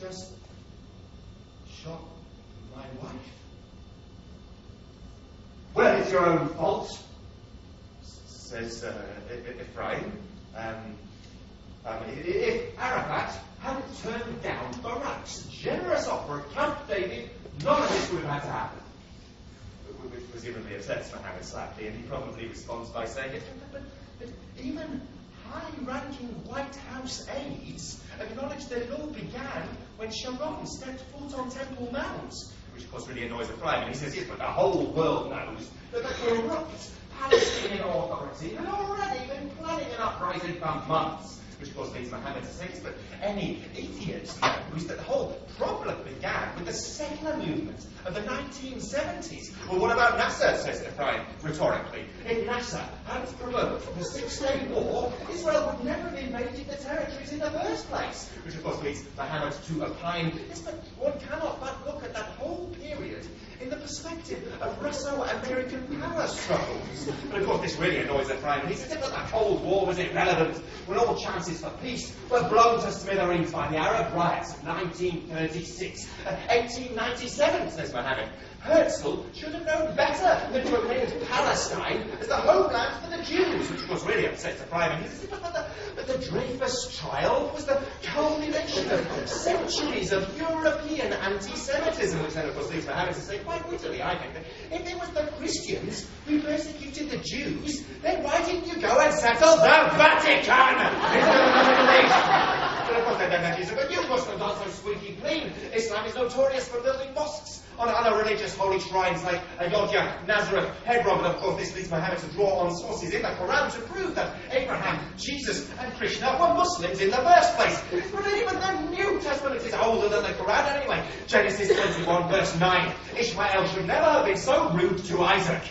just shot my wife. Well, it's your own fault, says Ephraim. If Arafat hadn't turned down Barak's generous offer of Camp David, none of this would have had to happen. Which presumably upsets Mohammed slightly, and he probably responds by saying, But even high-ranking White House aides acknowledged that it all began when Sharon stepped foot on Temple Mount. which of course really annoys Ephraim, and he says, yes, but the whole world knows that the corrupt Palestinian Authority had already been planning an uprising for months. Which of course leads Mohammed to say, yes, but any idiot knows that the whole problem began with the settler movement of the 1970s. Well, what about Nasser, says Ephraim rhetorically. If Nasser hadn't provoked the Six-Day War, Israel would never have invaded the territories in the first place. Which of course leads Mohammed to opine, yes, but one cannot but look at that whole period in the perspective of Russo-American power struggles. But of course this really annoys Ephraim, and he says that the Cold War was irrelevant when all chances for peace were blown to smithereens by the Arab riots of 1936. 1897, says Mohammed. Herzl should have known better than to have named Palestine as the homeland for the Jews, which of course really upsets Ephraim. And he says, but the Dreyfus trial was the culmination of centuries of European anti-Semitism, which then of course leads Mohammed to say quite wittily, I think, that if it was the Christians who persecuted the Jews, then why didn't you go and settle the Vatican? But of course then Jesus, but you Muslims aren't so squeaky clean. Islam is notorious for building mosques on other religious holy shrines like Ayodhya, Nazareth, Hebron. But of course this leads Mohammed to draw on sources in the Quran to prove that Abraham, Jesus and Krishna were Muslims in the first place. But even the New Testament is older than the Quran anyway. Genesis 21 verse 9. Ishmael should never have been so rude to Isaac.